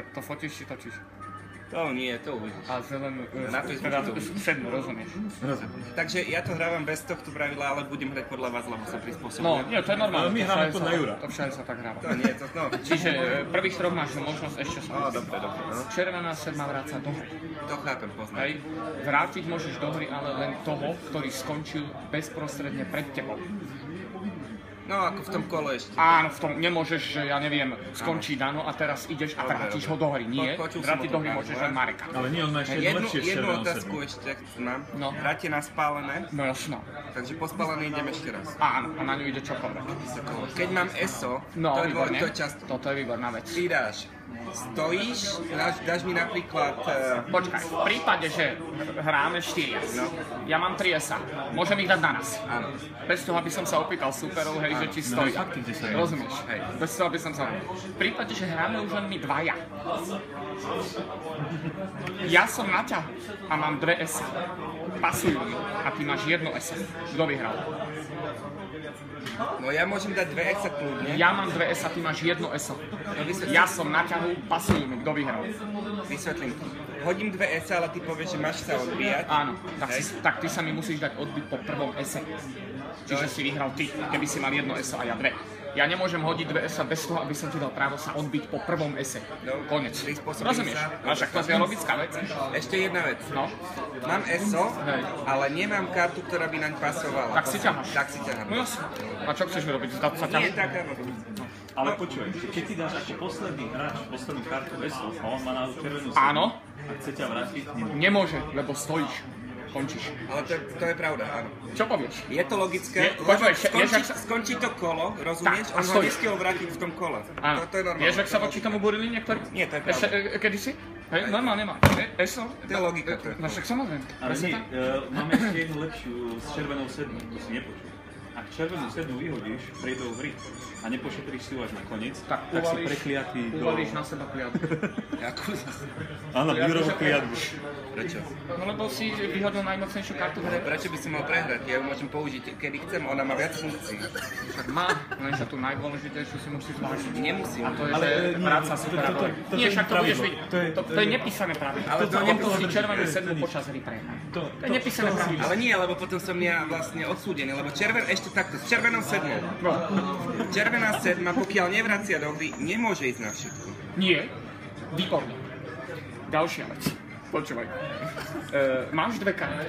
To fotíš či točíš? To nie, to uvidíš. A zelenú, Na to teda sednú, rozumieš? Takže ja to hrávam bez tohto pravidla, ale budem hrať podľa vás, lebo sa prispôsobujem. No, nie, to je normálne. My hráme podľa Jura. To všade sa tak hráva. To nie, to no. Čiže prvých troch máš možnosť ešte Á, dobre. No. Červená sedma vráca do hry. To chápem, poznám. Hej. Vrátiť môžeš do hry ale len toho, ktorý skončil bezprostredne pred tebou. No, ako v tom kole ešte. Áno, v tom nemôžeš, že ja neviem, skončí Dano a teraz ideš a vrátiš ho do hry. Nie, vrátiť do hry môžeš len Mareka. Ale nie, on má ešte jednu lepšie Jednu červenou otázku sedmu. ešte mám. No. Hráte na spálené, No jasno. takže po spálené idem ešte raz. Áno, a na ňu ide čokoľvek. Keď mám ESO, No, to je výborne. to je často. Toto je výborná vec. Ty dáš, stojíš, dáš mi napríklad... Počkaj, v prípade, že hráme 4, ja mám 3 SA, môžem ich dať na nás. Áno. Bez toho, aby som sa opýtal superov, hej, že či stojí. fakt, kde sa je. Rozumieš? Hej. Bez toho, aby som sa... V prípade, že hráme už len my dvaja. Ja som na ťahu a mám 2 SA. Pasujú mi a ty máš 1 SA. Kto vyhral? No ja môžem dať 2 ESA kľudne. Ja mám 2 SA, ty máš 1 SA. Ja som na ťahu, pasujú mi. Kto vyhral? Vysvetlím ti. Hodím 2 ESA, ale ty povieš, že máš sa odbíjať. Áno, tak ty sa mi musíš dať odbiť po prvom ese. Čiže si vyhral ty, keby si mal 1 ESO a ja 2. Ja nemôžem hodiť 2 ESA bez toho, aby som ti dal právo sa odbiť po prvom ese. Konec. Prispôsobím Rozumieš? sa. A však to je logická vec. Ešte jedna vec. No, Mám ESO, Hej. ale nemám kartu, ktorá by naň pasovala. tak si ťaháš. Tak si ťahám. No jasne. A čo chceš vyrobiť? Zdať sa ťahu? Nie, tak áno. Ale počuj, keď ty dáš ako posledný hráč poslednú kartu ESO a on má na červenú sedmu Áno. a chce ťa vrátiť, nemôže. Nemôže, lebo stojíš. Končíš. Ale to je pravda, áno. Čo povieš? Je to logické, Je- lebo počkaj, vieš, ak sa- skončí to kolo, rozumieš? Tak, a On ho stojí. nestiel vrátiť v tom kole. Áno. To je normálne. Vieš, ak sa voči tomu burili niektorí? Nie, to je Ešte, pravda. kedy si? Hej, normálne má. ESO? To je logika. To je. No však samozrejme. Ale Presne nie, tak. máme ešte jednu lepšiu s červenou sedmou, to si nepočul. Ak červenú sedmu vyhodíš prejdou hry a nepošetríš si ju až na koniec, tak si prekliatý do... uvalíš na seba kliatbu. Jakú? Áno, Jurovú kliatbu. Prečo? No lebo si vyhodil najmocnejšiu kartu v hre. Prečo by si mal prehrať? Ja ju môžem použiť, kedy chcem, ona má viac funkcií. Však má, lenže tú najdôležitejšiu si musíš zvážiť. Nemusím. A to je, Ale že nie, práca superátor. to Nie, je však to pravidlo. budeš vidieť. To je- To je nepísané pravidlo. Ale to to nemusí- si červenú sedmu počas hry prehrať. To je nepísané pravidlo. Ale nie, lebo potom som ja vlastne odsúdený, lebo ešte takto, s červenou sedmou. No. Červená sedma, pokiaľ nevracia do hry, nemôže ísť na všetko. Nie, výborne. Ďalšia vec. Počúvaj. Máš 2 karty.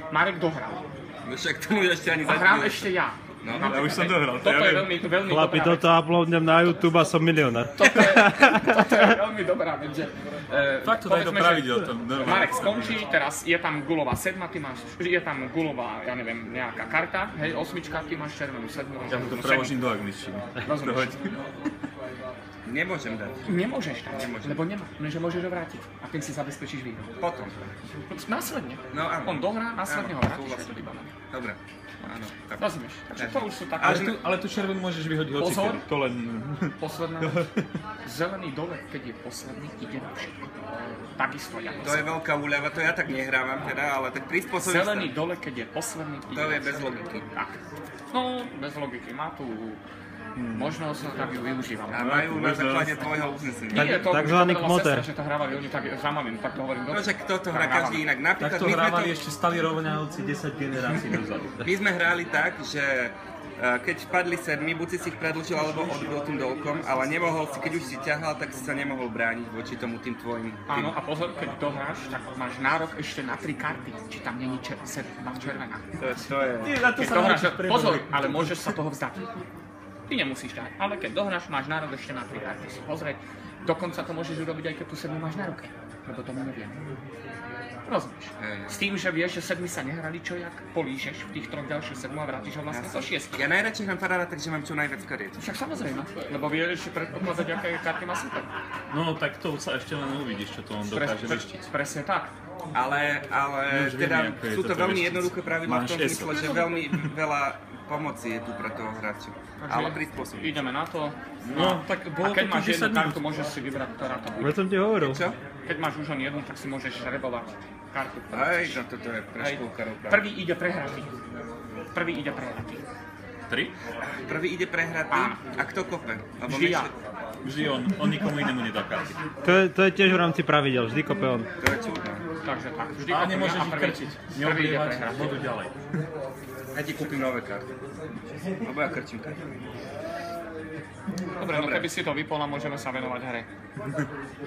Marek dohral. No však tomu ešte ani A hrám ešte ja. No, Ja už som dohral, to Toto ja je viem. veľmi Chlapi, dobrá vec. toto uploadnem na YouTube a som milionár. Toto je veľmi dobrá vec, že... Fakt to daj do povedzme, že pravidel tam, normálne. Marek skončí, teraz je tam gulová sedma, ty máš, je tam gulová, ja neviem, nejaká karta, hej, osmička, ty máš červenú sedmu. Ja mu to preložím do angličtiny. Rozumieš? Nemôžem dať. Nemôžeš dať, Nemôžem. lebo nemá, lenže môžeš ho vrátiť a tým si zabezpečíš výhru. Potom. Následne. No áno. On dohrá, následne ho Áno, vrátiš. súhlasím. Dobre. Áno. Tak. Rozumieš? Takže to už sú také... Ale tú červenú môžeš vyhodiť Pozor. hocikedy. To len... Posledná vec. Zelený dole, keď je posledný, ide na všetko. Takisto ja. To je veľká úľava, to ja tak nehrávam teda, ale tak prispôsobím sa. Zelený dole, keď je posledný, ide To je na bez všetko. logiky. Tak. No, bez logiky. Má tu možnosť, tak ju využívam. A majú na základe tvojho uznesenia. Nie, to takzvaný už to povedala kmoter. sestra, že to hrávali oni tak zaujímavým, tak to hovorím. No, že kto to hrá každý inak. Napríklad Takto hrávali ešte stali rovňavci 10 generácií dozadu. my sme hrali tak, že keď padli sedmi, buď si ich predlžil alebo odbil tým dolkom, ale nemohol si, keď už si ťahal, tak si sa nemohol brániť voči tomu tým tvojim. Áno, a pozor, keď dohráš, tak máš nárok ešte na 3 karty, či tam není červená. To je... Keď dohráš, pozor, ale môžeš sa toho vzdať. Ty nemusíš dať, ale keď dohráš, máš nárok ešte na 3 karty si pozrieť. Dokonca to môžeš urobiť aj keď tú sedmu máš na ruke, lebo tomu neviem. Rozumieš? S tým, že vieš, že sedmi sa nehrali čo jak, polížeš v tých 3 ďalších sedmu a vrátiš ho vlastne do 6. Ja najradšej hrám farára, takže mám čo najviac kariet. Však samozrejme, lebo vieš predpokladať, aké karty má super. No tak to sa ešte len uvidíš, čo to on dokáže vyštiť. Presne tak. Ale My už vieme, teda ako je sú to toto veľmi veštiť. jednoduché pravidlá v Máš tom ESO. zmysle, že veľmi veľa pomoci je tu pre toho hráča. Ale prispôsobiť. Ideme na to. No, tak A bolo keď to máš tých 10 jednu kartu, minút. môžeš si vybrať, ktorá to bude. Veď som ti hovoril. Čo? Keď máš už len jednu, tak si môžeš rebovať kartu. ktorú Hej, chceš. no toto je pre Hej. škôlkarov. Prvý ide prehratý. Prvý ide prehratý. 3? Prvý ide prehratý Áno. a kto kope? Lebo Vždy my ja. všetci- Vždy on nikomu inému nedá karty. To je tiež v rámci pravidel, vždy kope on. To je čudné. Takže tak, vždy A kopuje nemôžeš ich prvý- krčiť. prvý ide Neoblievať prehrať. vodu ďalej. Ja ti kúpim nové karty. Lebo ja krčím karty. Dobre, no keby si to vypol a môžeme sa venovať hre.